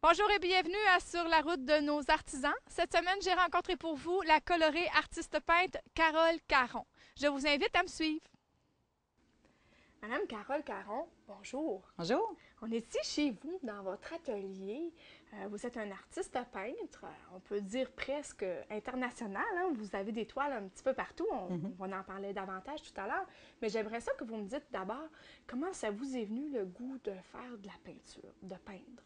Bonjour et bienvenue à Sur la route de nos artisans. Cette semaine, j'ai rencontré pour vous la colorée artiste peintre Carole Caron. Je vous invite à me suivre. Madame Carole Caron, bonjour. Bonjour. On est ici chez vous, dans votre atelier. Vous êtes un artiste peintre, on peut dire presque international. Hein? Vous avez des toiles un petit peu partout. On va en parler davantage tout à l'heure. Mais j'aimerais ça que vous me dites d'abord, comment ça vous est venu le goût de faire de la peinture, de peindre?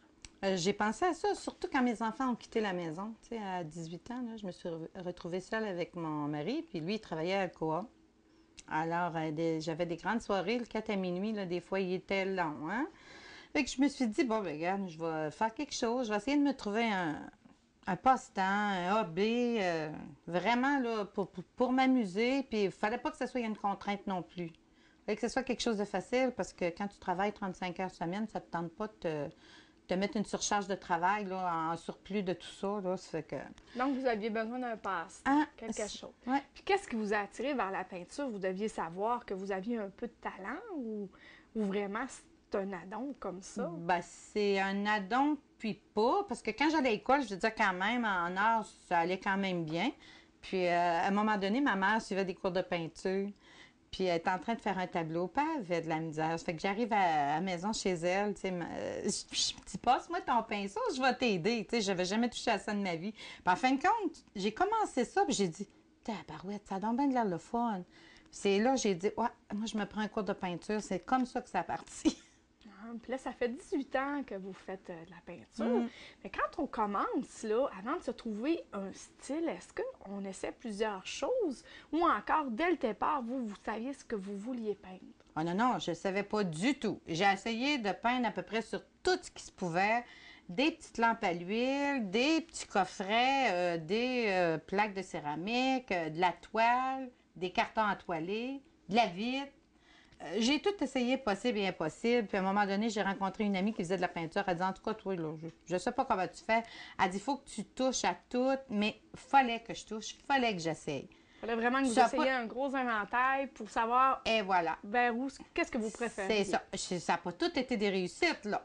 J'ai pensé à ça, surtout quand mes enfants ont quitté la maison. Tu sais, à 18 ans, là, je me suis retrouvée seule avec mon mari, puis lui, il travaillait à Alcoa. Alors, j'avais des grandes soirées, le 4 à minuit, là, des fois, il était long, hein? Fait que je me suis dit, bon, ben, regarde, je vais faire quelque chose, je vais essayer de me trouver un passe-temps, un hobby, vraiment, là, pour m'amuser, puis il fallait pas que ce soit une contrainte non plus. Fait que ce soit quelque chose de facile, parce que quand tu travailles 35 heures semaine, ça te tente pas de te mettre une surcharge de travail là, en surplus de tout ça. Là, ça fait que... Donc, vous aviez besoin d'un passe, quelque chose. Ouais. Puis, qu'est-ce qui vous a attiré vers la peinture? Vous deviez savoir que vous aviez un peu de talent ou vraiment c'est un addon comme ça? Ben, c'est un addon, puis pas, parce que quand j'allais à l'école, je veux dire quand même, en art, ça allait quand même bien. Puis, à un moment donné, ma mère suivait des cours de peinture. Puis elle était en train de faire un tableau, puis elle avait de la misère. Ça fait que j'arrive à la maison chez elle, tu sais, je me dis, passe-moi ton pinceau, je vais t'aider. Tu sais, j'avais jamais touché à ça de ma vie. Puis en fin de compte, j'ai commencé ça, puis j'ai dit, tabarouette, ça donne bien de l'air le fun. C'est là, j'ai dit, ouais, moi, je me prends un cours de peinture. C'est comme ça que ça a parti. Puis là, ça fait 18 ans que vous faites de la peinture. Mais quand on commence, là, avant de se trouver un style, est-ce qu'on essaie plusieurs choses ou encore, dès le départ, vous saviez ce que vous vouliez peindre? Oh non, non, je ne savais pas du tout. J'ai essayé de peindre à peu près sur tout ce qui se pouvait. Des petites lampes à l'huile, des petits coffrets, des plaques de céramique, de la toile, des cartons entoilés, de la vitre. J'ai tout essayé possible et impossible. Puis à un moment donné, j'ai rencontré une amie qui faisait de la peinture. Elle dit, en tout cas, toi, là, je sais pas comment tu fais. Elle dit, il faut que tu touches à tout, mais fallait que je touche, fallait que j'essaye. Il fallait vraiment que vous essayiez un gros inventaire pour savoir et voilà. Vers où, qu'est-ce que vous préférez. C'est ça. Ça n'a pas tout été des réussites, là.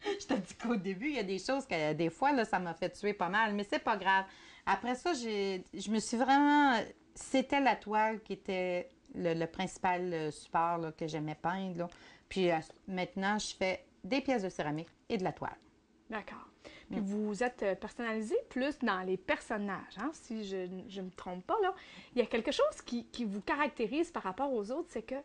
Je te dis qu'au début, il y a des choses que des fois, là, ça m'a fait tuer pas mal, mais c'est pas grave. Après ça, je me suis vraiment... C'était la toile qui était le principal support là, que j'aimais peindre. Là. Puis maintenant, je fais des pièces de céramique et de la toile. D'accord. Puis vous êtes personnalisé plus dans les personnages, hein? Si je ne me trompe pas, là. Il y a quelque chose qui vous caractérise par rapport aux autres, c'est que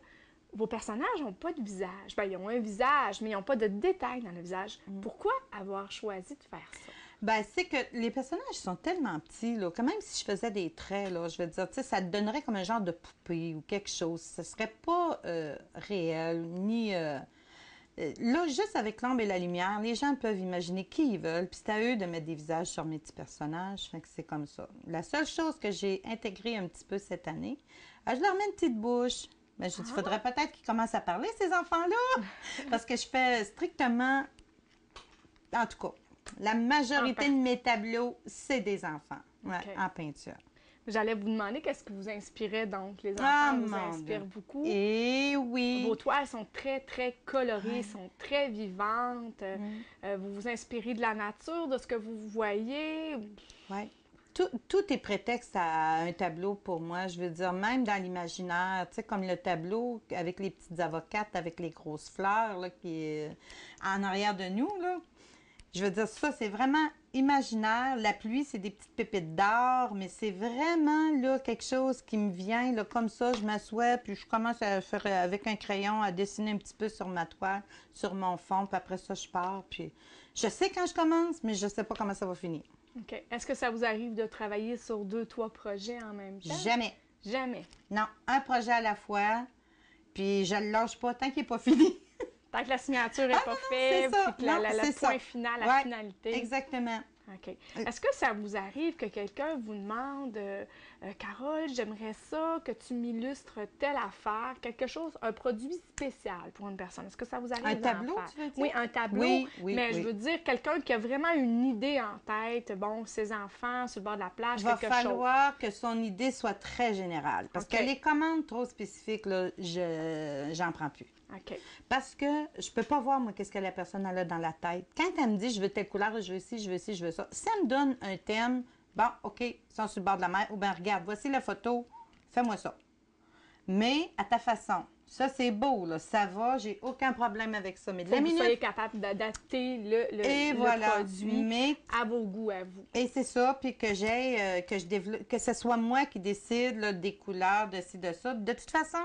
vos personnages n'ont pas de visage. Bien, ils ont un visage, mais ils n'ont pas de détails dans le visage. Pourquoi avoir choisi de faire ça? Bien, c'est que les personnages sont tellement petits, là, que même si je faisais des traits, là, je veux dire, tu sais, ça te donnerait comme un genre de poupée ou quelque chose. Ce ne serait pas réel, ni... Là, juste avec l'ombre et la lumière, les gens peuvent imaginer qui ils veulent, puis c'est à eux de mettre des visages sur mes petits personnages, fait que c'est comme ça. La seule chose que j'ai intégrée un petit peu cette année, je leur mets une petite bouche. Mais je dis, il faudrait peut-être qu'ils commencent à parler, ces enfants-là, parce que je fais strictement, en tout cas, la majorité de mes tableaux, c'est des enfants, en peinture. J'allais vous demander qu'est-ce qui vous inspirait, donc. Les enfants vous inspirent beaucoup. Et oui. Vos toiles sont très, très colorées, sont très vivantes. Vous vous inspirez de la nature, de ce que vous voyez. Oui. Tout est prétexte à un tableau pour moi. Je veux dire, même dans l'imaginaire, tu sais, comme le tableau avec les petites avocates, avec les grosses fleurs là, qui est en arrière de nous, là. Je veux dire, ça, c'est vraiment imaginaire. La pluie, c'est des petites pépites d'or, mais c'est vraiment là quelque chose qui me vient là, comme ça. Je m'assois, puis je commence à faire avec un crayon, à dessiner un petit peu sur ma toile, sur mon fond, puis après ça, je pars. Puis je sais quand je commence, mais je ne sais pas comment ça va finir. OK. Est-ce que ça vous arrive de travailler sur 2, 3 projets en même temps? Jamais. Jamais? Non, un projet à la fois, puis je ne le lâche pas tant qu'il n'est pas fini. Tant que la signature n'est pas faite, puis que le point final, la finalité. Exactement. OK. Est-ce que ça vous arrive que quelqu'un vous demande Carole, j'aimerais ça que tu m'illustres telle affaire, quelque chose, un produit spécial pour une personne. Est-ce que ça vous arrive un tableau, tu veux dire? Oui, un tableau. Oui, mais je veux dire quelqu'un qui a vraiment une idée en tête, bon, ses enfants sur le bord de la plage, quelque chose. Il va falloir que son idée soit très générale. Parce que les commandes trop spécifiques, là, j'en prends plus. OK. Parce que je peux pas voir, moi, qu'est-ce que la personne elle a dans la tête. Quand elle me dit, je veux telle couleur, je veux ci, je veux ci, je veux ça, si elle me donne un thème, bon, OK, ils sont sur le bord de la mer, ou bien regarde, voici la photo, fais-moi ça. Mais à ta façon. Ça, c'est beau, là, ça va, j'ai aucun problème avec ça. Mais de Faut la que vous minute... soyez capable d'adapter le voilà. produit Mais... à vos goûts, à vous. Et c'est ça, puis que j'ai, que je développe, que ce soit moi qui décide là, des couleurs, de ci, de ça. De toute façon,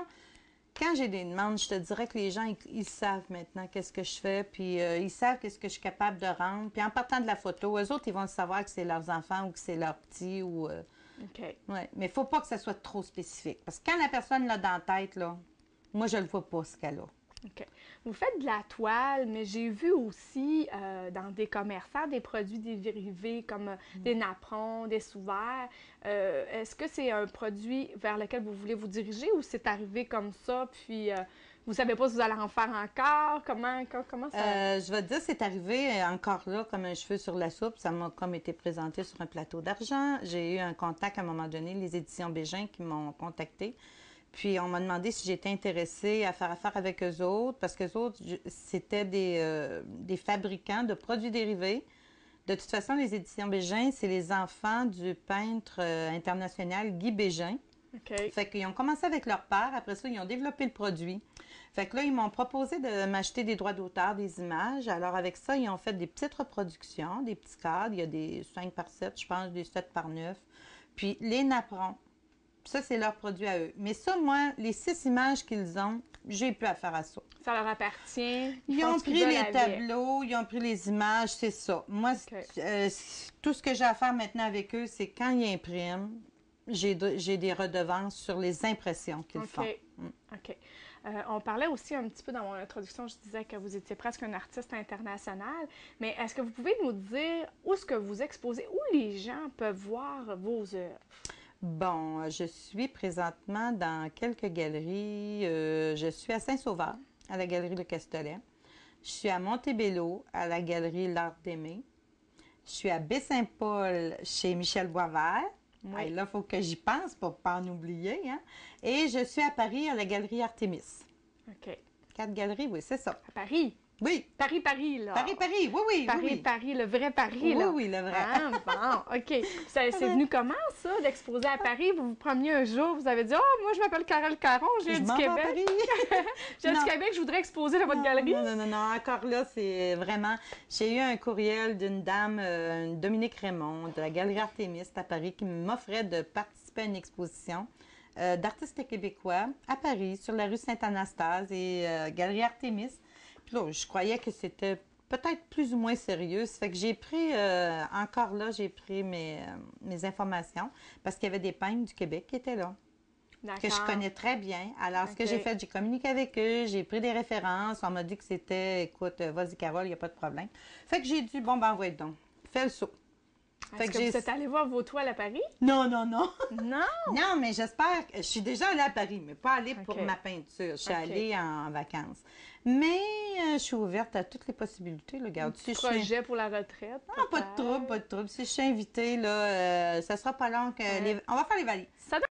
quand j'ai des demandes, je te dirais que les gens, ils savent maintenant qu'est-ce que je fais, puis ils savent qu'est-ce que je suis capable de rendre. Puis en partant de la photo, eux autres, ils vont savoir que c'est leurs enfants ou que c'est leurs petits ou... OK. Ouais. Mais il ne faut pas que ça soit trop spécifique. Parce que quand la personne l'a dans la tête, là, moi, je ne le vois pas, ce qu'elle a. OK. Vous faites de la toile, mais j'ai vu aussi dans des commerçants des produits dérivés comme des napperons, des sous-verres. Est-ce que c'est un produit vers lequel vous voulez vous diriger ou c'est arrivé comme ça, puis vous savez pas si vous allez en faire encore? Comment ça... Je vais te dire, c'est arrivé encore là, comme un cheveu sur la soupe. Ça m'a comme été présenté sur un plateau d'argent. J'ai eu un contact à un moment donné, les éditions Bégin qui m'ont contacté. Puis on m'a demandé si j'étais intéressée à faire affaire avec eux autres, parce qu'eux autres, c'était des fabricants de produits dérivés. De toute façon, les éditions Bégin, c'est les enfants du peintre international Guy Bégin. OK. Fait qu'ils ont commencé avec leur père, après ça, ils ont développé le produit. Fait que là, ils m'ont proposé de m'acheter des droits d'auteur, des images. Alors, avec ça, ils ont fait des petites reproductions, des petits cadres. Il y a des 5 par 7, je pense, des 7 par 9. Puis les napperons. Ça, c'est leur produit à eux. Mais ça, moi, les 6 images qu'ils ont, j'ai plus affaire à ça. Ça leur appartient. Ils ont pris les tableaux, ils ont pris les images, c'est ça. Moi, Okay. Tout ce que j'ai à faire maintenant avec eux, c'est quand ils impriment, j'ai des redevances sur les impressions qu'ils font. OK. On parlait aussi un petit peu dans mon introduction, je disais que vous étiez presque un artiste international, mais est-ce que vous pouvez nous dire où est-ce que vous exposez, où les gens peuvent voir vos œuvres? Bon, je suis présentement dans quelques galeries. Je suis à Saint-Sauveur, à la galerie Le Castellet. Je suis à Montebello, à la galerie L'Art d'aimer. Je suis à Baie-Saint-Paul, chez Michel Boisvert. Oui. Et là, il faut que j'y pense pour ne pas en oublier. Hein? Et je suis à Paris, à la galerie Artémis. OK. 4 galeries, oui, c'est ça. À Paris? Oui. Paris, là. Paris, oui. Paris, le vrai Paris, là. Oui, le vrai. Ah, bon, OK. C'est venu comment, ça, d'exposer à Paris? Vous vous promeniez un jour, vous avez dit, « Oh, moi, je m'appelle Carole Caron, je viens du Québec. Je viens du Québec, je voudrais exposer dans votre galerie. » Non. Encore là, c'est vraiment... J'ai eu un courriel d'une dame, Dominique Raymond, de la galerie Artémis à Paris, qui m'offrait de participer à une exposition d'artistes québécois à Paris, sur la rue Saint-Anastase et galerie Artémis. Puis là, je croyais que c'était peut-être plus ou moins sérieux. Ça fait que j'ai pris, encore là, j'ai pris mes informations parce qu'il y avait des peintres du Québec qui étaient là, que je connais très bien. Alors, ce que j'ai fait, j'ai communiqué avec eux, j'ai pris des références. On m'a dit que c'était, écoute, vas-y, Carole, il n'y a pas de problème. Fait que j'ai dit, bon, ben, envoie donc. Fais le saut. Est-ce que vous êtes allé voir vos toiles à Paris? Non. Non? Non, mais j'espère que... Je suis déjà allée à Paris, mais pas allée pour ma peinture. Je suis allée en vacances. Mais je suis ouverte à toutes les possibilités. Là. Regarde, Un projet pour la retraite? Ah, pas de trouble. Si je suis invitée, là, ça sera pas long que... On va faire les valises. Ça donne